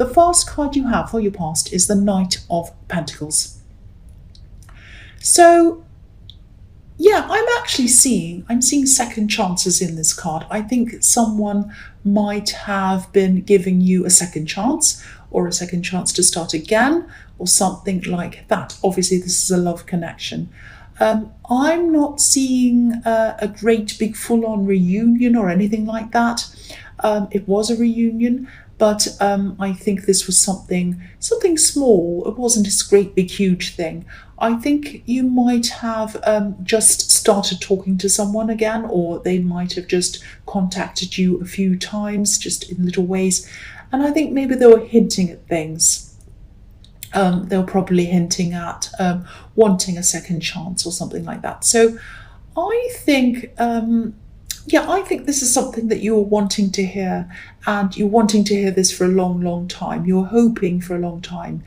the first card you have for your past is the Knight of Pentacles. So yeah, I'm seeing second chances in this card. I think someone might have been giving you a second chance, or a second chance to start again, or something like that. Obviously, this is a love connection. I'm not seeing a great big full-on reunion or anything like that. It was a reunion, but I think this was something small. It wasn't this great big huge thing. I think you might have just started talking to someone again, or they might have just contacted you a few times, just in little ways. And I think maybe they were hinting at things. They were probably hinting at wanting a second chance or something like that. So I think, I think this is something that you're wanting to hear, and you're wanting to hear this for a long, long time. You're hoping for a long time.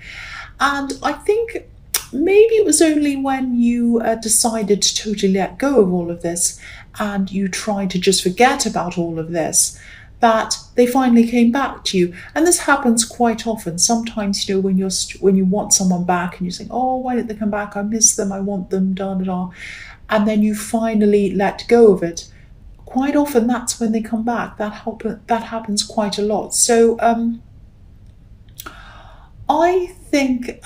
And I think maybe it was only when you decided to totally let go of all of this, and you tried to just forget about all of this, that they finally came back to you. And this happens quite often. Sometimes, when you want someone back and you're saying, oh, why didn't they come back? I miss them, I want them, da. And then you finally let go of it. Quite often that's when they come back. That happens quite a lot. So I think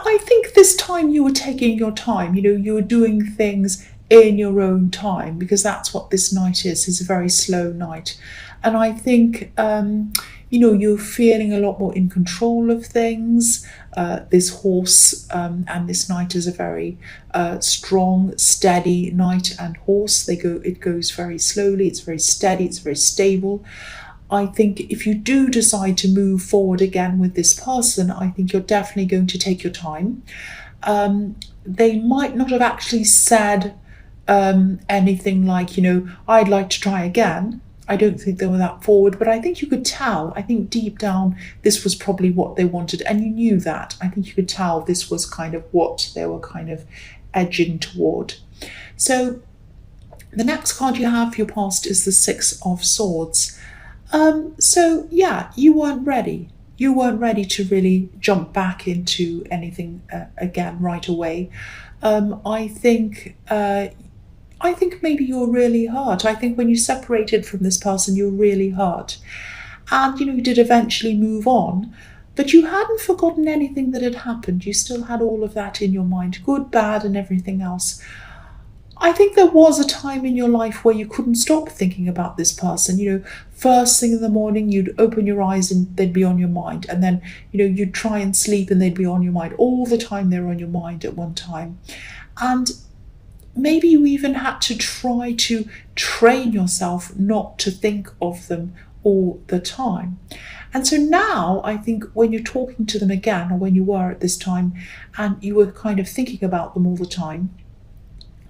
I think this time you were taking your time. You were doing things in your own time, because that's what this night is. It's a very slow night. And I think, you're feeling a lot more in control of things. This horse and this knight is a very strong, steady knight and horse. It goes very slowly. It's very steady. It's very stable. I think if you do decide to move forward again with this person, I think you're definitely going to take your time. They might not have actually said anything like, I'd like to try again. I don't think they were that forward, but I think you could tell. I think deep down, this was probably what they wanted, and you knew that. I think you could tell this was kind of what they were kind of edging toward. So the next card you have for your past is the Six of Swords. So yeah, you weren't ready. You weren't ready to really jump back into anything again right away. I think maybe you're really hurt. I think when you separated from this person, you're really hurt. And, you did eventually move on, but you hadn't forgotten anything that had happened. You still had all of that in your mind, good, bad, and everything else. I think there was a time in your life where you couldn't stop thinking about this person. First thing in the morning, you'd open your eyes and they'd be on your mind. And then, you'd try and sleep and they'd be on your mind. All the time they were on your mind at one time. And maybe you even had to try to train yourself not to think of them all the time. And so now I think when you're talking to them again, or when you were at this time, and you were kind of thinking about them all the time,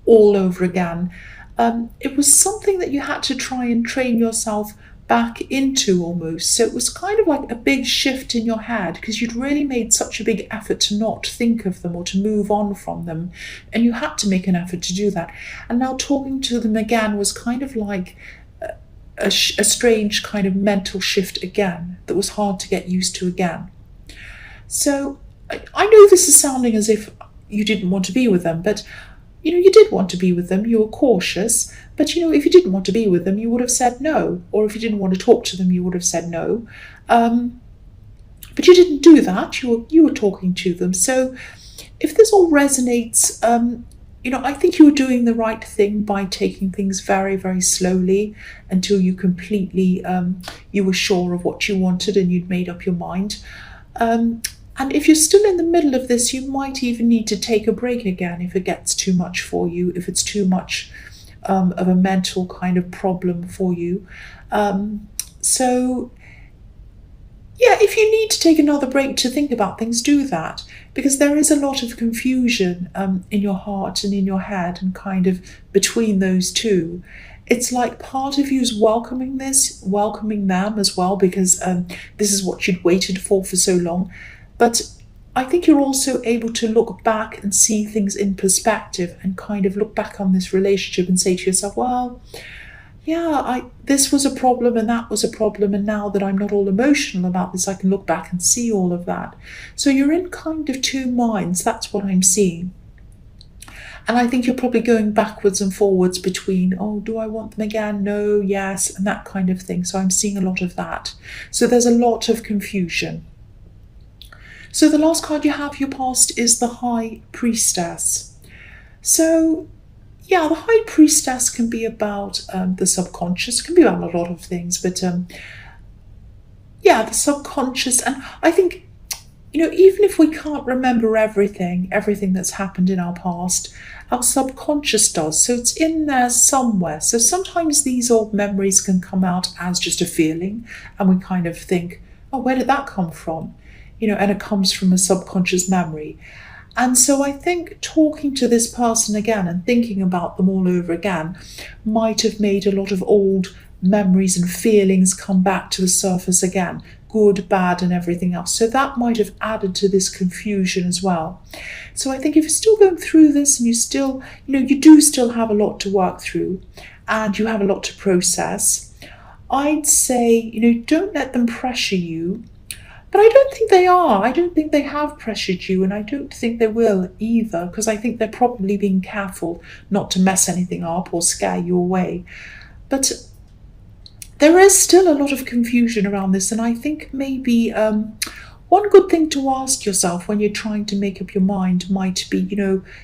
all over again, it was something that you had to try and train yourself back into almost. So it was kind of like a big shift in your head, because you'd really made such a big effort to not think of them or to move on from them, and you had to make an effort to do that. And now talking to them again was kind of like a strange kind of mental shift again that was hard to get used to again. So I know this is sounding as if you didn't want to be with them, but you did want to be with them. You were cautious, but if you didn't want to be with them, you would have said no. Or if you didn't want to talk to them, you would have said no. But you didn't do that. You were talking to them. So if this all resonates, I think you were doing the right thing by taking things very, very slowly until you completely, you were sure of what you wanted and you'd made up your mind. And if you're still in the middle of this, you might even need to take a break again if it gets too much for you, if it's too much of a mental kind of problem for you. So, yeah, if you need to take another break to think about things, do that, because there is a lot of confusion in your heart and in your head, and kind of between those two. It's like part of you is welcoming them as well, because this is what you'd waited for so long. But I think you're also able to look back and see things in perspective, and kind of look back on this relationship and say to yourself, well, yeah, this was a problem and that was a problem, and now that I'm not all emotional about this, I can look back and see all of that. So you're in kind of two minds. That's what I'm seeing. And I think you're probably going backwards and forwards between, oh, do I want them again? No, yes, and that kind of thing. So I'm seeing a lot of that. So there's a lot of confusion. So the last card you have, your past, is the High Priestess. So yeah, the High Priestess can be about the subconscious, can be about a lot of things, but yeah, the subconscious. And I think, even if we can't remember everything that's happened in our past, our subconscious does. So it's in there somewhere. So sometimes these old memories can come out as just a feeling, and we kind of think, oh, where did that come from? And it comes from a subconscious memory. And so I think talking to this person again and thinking about them all over again might have made a lot of old memories and feelings come back to the surface again, good, bad, and everything else. So that might have added to this confusion as well. So I think if you're still going through this and you do still have a lot to work through and you have a lot to process, I'd say, don't let them pressure you. But I don't think they are. I don't think they have pressured you, and I don't think they will either, because I think they're probably being careful not to mess anything up or scare you away. But there is still a lot of confusion around this, and I think maybe one good thing to ask yourself when you're trying to make up your mind might be,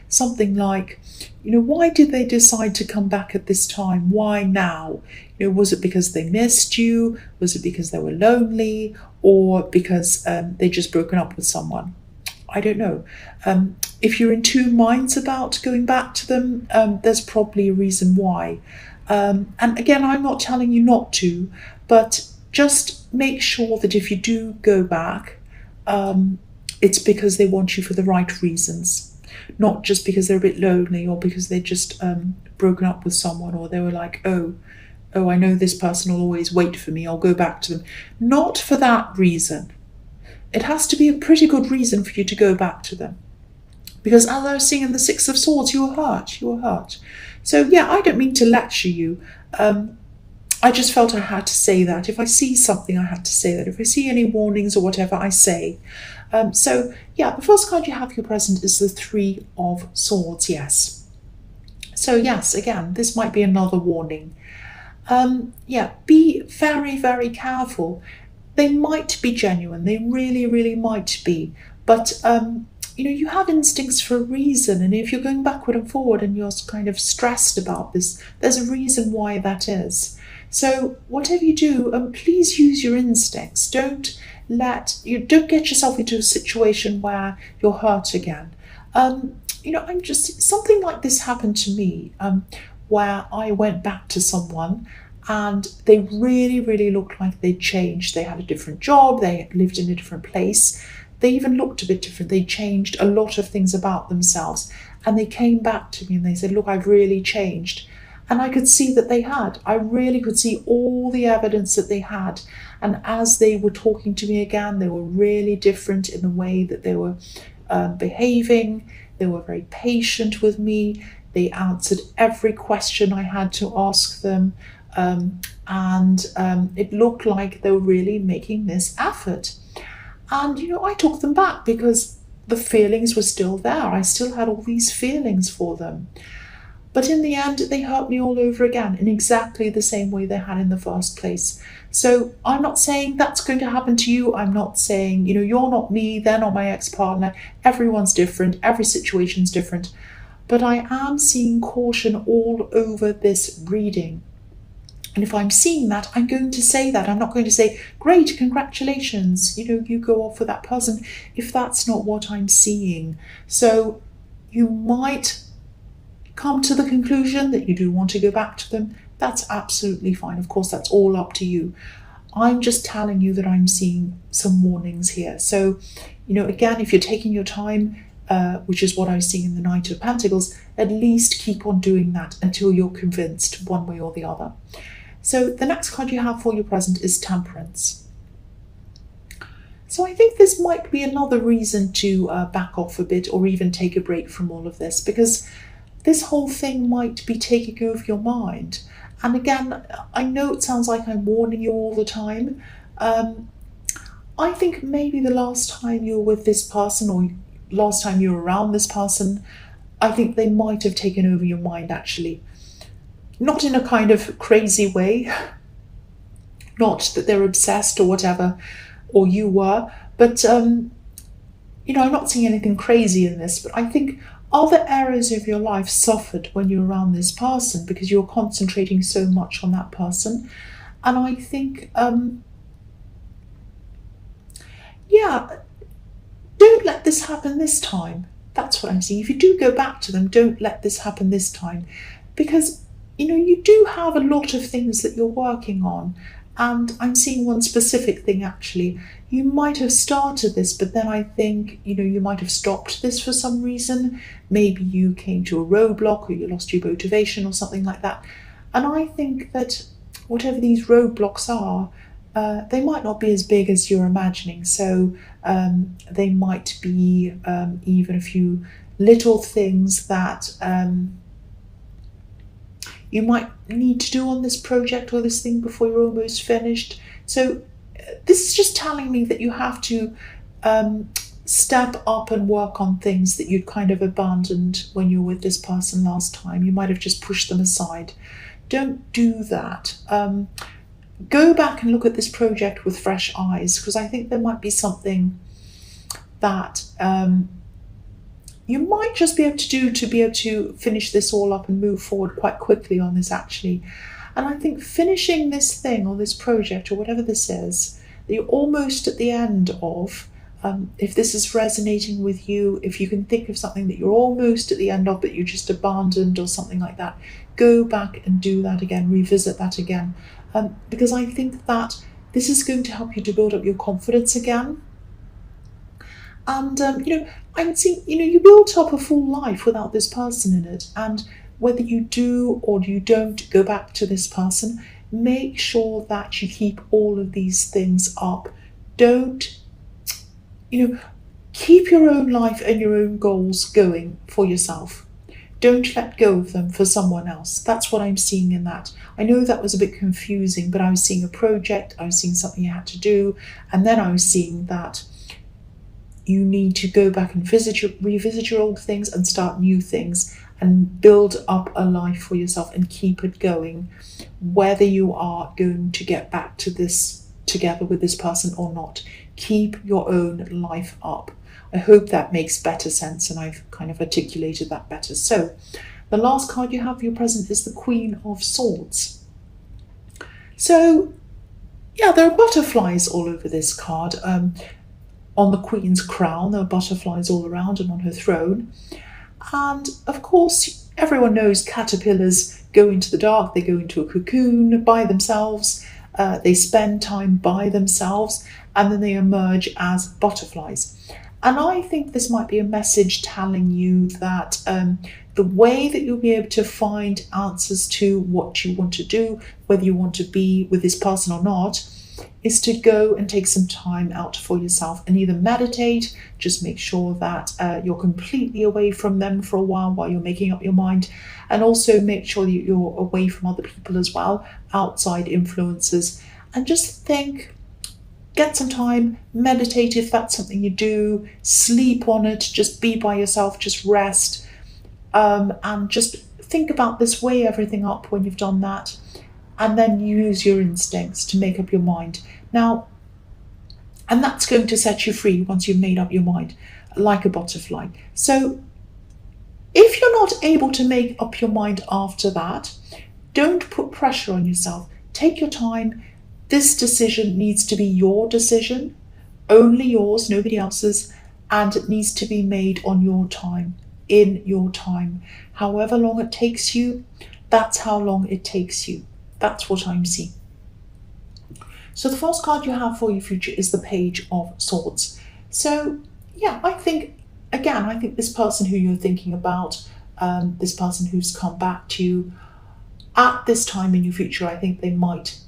something like, why did they decide to come back at this time? Why now? Was it because they missed you? Was it because they were lonely? Or because they just broken up with someone? I don't know. If you're in two minds about going back to them, there's probably a reason why. And again, I'm not telling you not to, but just make sure that if you do go back, it's because they want you for the right reasons, not just because they're a bit lonely or because they just broken up with someone, or they were like, oh, I know this person will always wait for me, I'll go back to them. Not for that reason. It has to be a pretty good reason for you to go back to them. Because as I was seeing in the Six of Swords, you were hurt. So yeah, I don't mean to lecture you. I just felt I had to say that. If I see something, I had to say that. If I see any warnings or whatever, I say. So yeah, the first card you have your present is the Three of Swords, yes. So yes, again, this might be another warning. Be very, very careful. They might be genuine. They really, really might be. But, you have instincts for a reason. And if you're going backward and forward and you're kind of stressed about this, there's a reason why that is. So whatever you do, please use your instincts. Don't get yourself into a situation where you're hurt again. Something like this happened to me, where I went back to someone and they really, really looked like they'd changed. They had a different job, they lived in a different place, they even looked a bit different. They changed a lot of things about themselves. And they came back to me and they said, look, I've really changed. And I could see that they had. I really could see all the evidence that they had. And as they were talking to me again, they were really different in the way that they were behaving. They were very patient with me. They answered every question I had to ask them. It looked like they were really making this effort. And, I took them back because the feelings were still there. I still had all these feelings for them. But in the end, they hurt me all over again in exactly the same way they had in the first place. So I'm not saying that's going to happen to you. I'm not saying, you're not me, they're not my ex-partner. Everyone's different. Every situation's different. But I am seeing caution all over this reading. And if I'm seeing that, I'm going to say that. I'm not going to say, great, congratulations, you go off with that person, if that's not what I'm seeing. So you might come to the conclusion that you do want to go back to them. That's absolutely fine. Of course, that's all up to you. I'm just telling you that I'm seeing some warnings here. So, again, if you're taking your time, which is what I see in the Knight of Pentacles, at least keep on doing that until you're convinced one way or the other. So the next card you have for your present is Temperance. So I think this might be another reason to back off a bit or even take a break from all of this, because this whole thing might be taking over your mind. And again, I know it sounds like I'm warning you all the time. Um, I think maybe the last time you were with this person, or last time you were around this person, I think they might have taken over your mind actually. Not in a kind of crazy way, not that they're obsessed or whatever, or you were, but I'm not seeing anything crazy in this, but I think other areas of your life suffered when you're around this person because you're concentrating so much on that person. And I think, yeah, don't let this happen this time. That's what I'm seeing. If you do go back to them, don't let this happen this time. Because, you do have a lot of things that you're working on. And I'm seeing one specific thing actually. You might have started this, but then I think, you might have stopped this for some reason. Maybe you came to a roadblock or you lost your motivation or something like that. And I think that whatever these roadblocks are, they might not be as big as you're imagining. So they might be even a few little things that you might need to do on this project or this thing before you're almost finished. So this is just telling me that you have to step up and work on things that you'd kind of abandoned when you were with this person last time. You might have just pushed them aside. Don't do that. Go back and look at this project with fresh eyes, because I think there might be something that you might just be able to do to be able to finish this all up and move forward quite quickly on this actually. And I think finishing this thing or this project or whatever this is that you're almost at the end of, if this is resonating with you, if you can think of something that you're almost at the end of but you just abandoned or something like that, go back and do that again, revisit that again. Because I think that this is going to help you to build up your confidence again. And, I'm seeing, you built up a full life without this person in it. And whether you do or you don't go back to this person, make sure that you keep all of these things up. Don't, keep your own life and your own goals going for yourself. Don't let go of them for someone else. That's what I'm seeing in that. I know that was a bit confusing, but I was seeing a project, I was seeing something you had to do, and then I was seeing that you need to go back and revisit your old things and start new things and build up a life for yourself and keep it going, whether you are going to get back to this together with this person or not. Keep your own life up. I hope that makes better sense and I've kind of articulated that better. So the last card you have for your present is the Queen of Swords. So yeah, there are butterflies all over this card. On the Queen's crown, there are butterflies all around and on her throne. And of course, everyone knows caterpillars go into the dark, they go into a cocoon by themselves, they spend time by themselves, and then they emerge as butterflies. And I think this might be a message telling you that the way that you'll be able to find answers to what you want to do, whether you want to be with this person or not, is to go and take some time out for yourself and either meditate, just make sure that you're completely away from them for a while you're making up your mind, and also make sure that you're away from other people as well, outside influences, and just think, get some time, meditate if that's something you do, sleep on it, just be by yourself, just rest, and just think about this, weigh everything up when you've done that, and then use your instincts to make up your mind. Now, and that's going to set you free once you've made up your mind, like a butterfly. So if you're not able to make up your mind after that, don't put pressure on yourself. Take your time. This decision needs to be your decision, only yours, nobody else's, and it needs to be made on your time, in your time. However long it takes you, that's how long it takes you. That's what I'm seeing. So the first card you have for your future is the Page of Swords. So yeah, I think this person who you're thinking about, this person who's come back to you at this time in your future, I think they might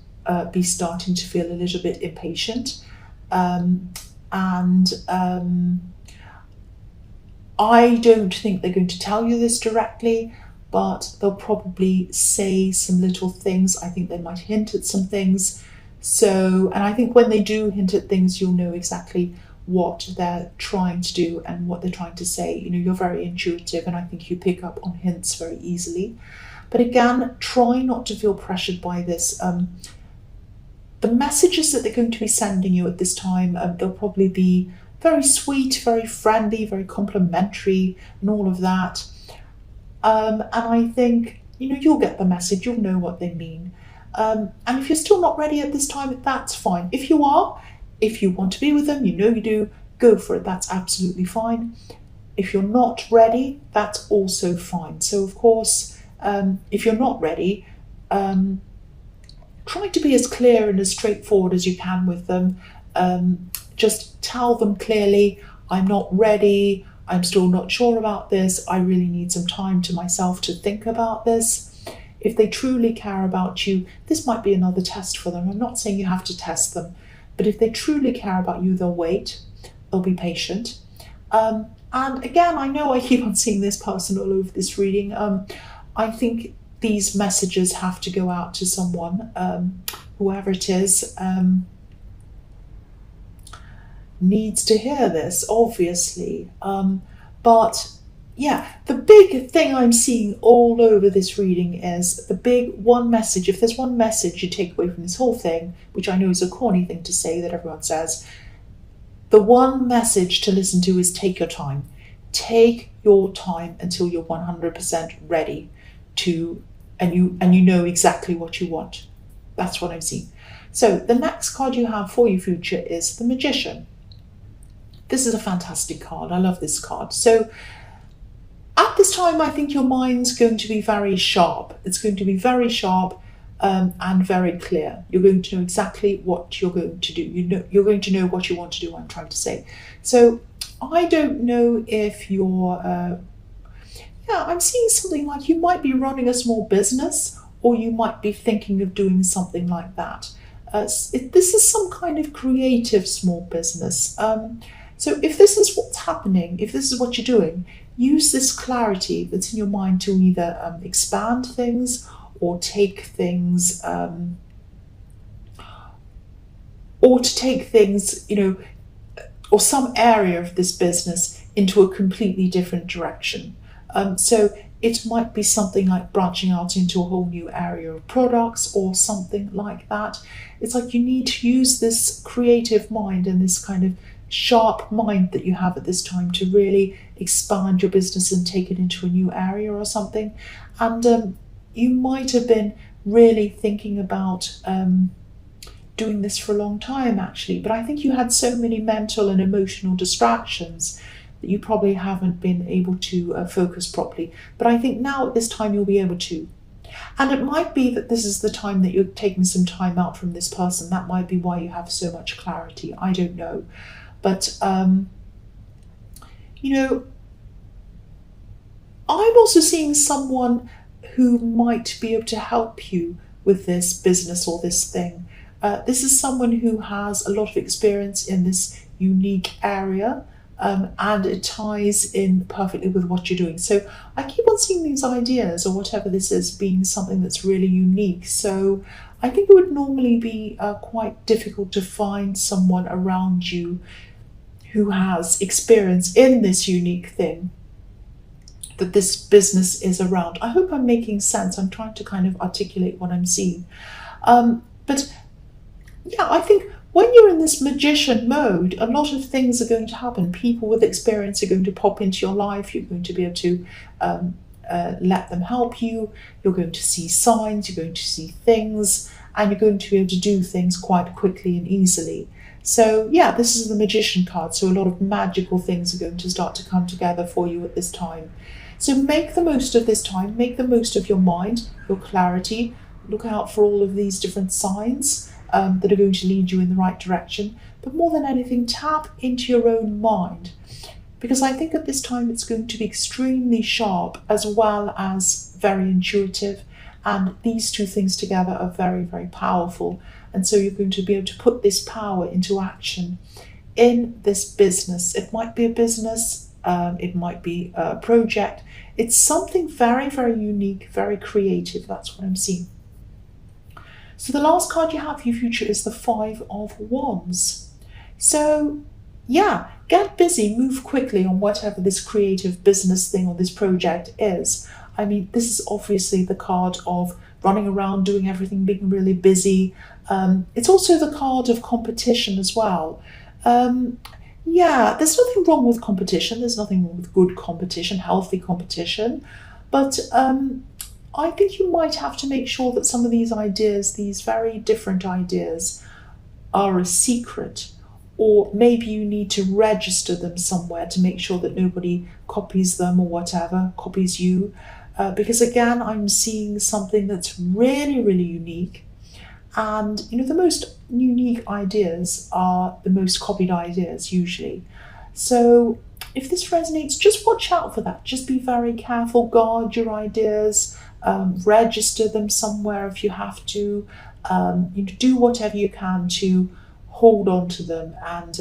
be starting to feel a little bit impatient. I don't think they're going to tell you this directly. but they'll probably say some little things. I think they might hint at some things. So, and I think when they do hint at things, you'll know exactly what they're trying to do and what they're trying to say. You know, you're very intuitive, and I think you pick up on hints very easily. But again, try not to feel pressured by this. The messages that they're going to be sending you at this time, they'll probably be very sweet, very friendly, very complimentary, and all of that. And I think, you know, you'll get the message, you'll know what they mean. And if you're still not ready at this time, that's fine. If you are, if you want to be with them, you know you do, go for it. That's absolutely fine. If you're not ready, that's also fine. So, of course, if you're not ready, try to be as clear and as straightforward as you can with them. Just tell them clearly, I'm not ready, I'm still not sure about this, I really need some time to myself to think about this. If they truly care about you, this might be another test for them. I'm not saying you have to test them, but if they truly care about you, they'll wait, they'll be patient. And again, I know I keep on seeing this person all over this reading. I think these messages have to go out to someone, whoever it is, needs to hear this, obviously. But yeah, the big thing I'm seeing all over this reading is the big one message. If there's one message you take away from this whole thing, which I know is a corny thing to say that everyone says, the one message to listen to is take your time. Take your time until you're 100% ready to, and you know exactly what you want. That's what I'm seeing. So the next card you have for your future is the Magician. This is a fantastic card. I love this card. So at this time, I think your mind's going to be very sharp. It's going to be very sharp and very clear. You're going to know exactly what you're going to do. You're going to know what you want to do, I'm trying to say. So I don't know if you're, I'm seeing something like you might be running a small business, or you might be thinking of doing something like that. This is some kind of creative small business. So if this is what's happening, if this is what you're doing, use this clarity that's in your mind to either expand things or take things, you know, or some area of this business into a completely different direction. So it might be something like branching out into a whole new area of products or something like that. It's like you need to use this creative mind and this kind of sharp mind that you have at this time to really expand your business and take it into a new area or something. And you might have been really thinking about doing this for a long time, actually, but I think you had so many mental and emotional distractions that you probably haven't been able to focus properly. But I think now at this time you'll be able to. And it might be that this is the time that you're taking some time out from this person. That might be why you have so much clarity. I don't know. But, you know, I'm also seeing someone who might be able to help you with this business or this thing. This is someone who has a lot of experience in this unique area, and it ties in perfectly with what you're doing. So I keep on seeing these ideas or whatever this is being something that's really unique. So I think it would normally be quite difficult to find someone around you who has experience in this unique thing that this business is around. I hope I'm making sense. I'm trying to kind of articulate what I'm seeing. But yeah, I think when you're in this magician mode, a lot of things are going to happen. People with experience are going to pop into your life. You're going to be able to let them help you. You're going to see signs, you're going to see things, and you're going to be able to do things quite quickly and easily. So yeah, this is the Magician card. So a lot of magical things are going to start to come together for you at this time. So make the most of this time. Make the most of your mind, your clarity. Look out for all of these different signs that are going to lead you in the right direction. But more than anything, tap into your own mind. Because I think at this time it's going to be extremely sharp as well as very intuitive. And these two things together are very, very powerful. And so you're going to be able to put this power into action in this business. It might be a business It might be a project. It's something very, very unique, very creative. That's what I'm seeing. So the last card you have for your future is the Five of Wands. So yeah, get busy, move quickly on whatever this creative business thing or this project is. I mean, this is obviously the card of running around, doing everything, being really busy. It's also the card of competition as well. Um, yeah, there's nothing wrong with competition. There's nothing wrong with good competition, healthy competition. But I think you might have to make sure that some of these ideas, these very different ideas, are a secret, or maybe you need to register them somewhere to make sure that nobody copies them or whatever, copies you. Because again, I'm seeing something that's really, really unique. And the most unique ideas are the most copied ideas usually. So if this resonates, just watch out for that. Just be very careful, guard your ideas, register them somewhere if you have to. Do whatever you can to hold on to them and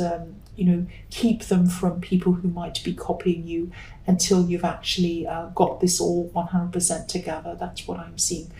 keep them from people who might be copying you until you've actually got this all 100% together. That's what I'm seeing.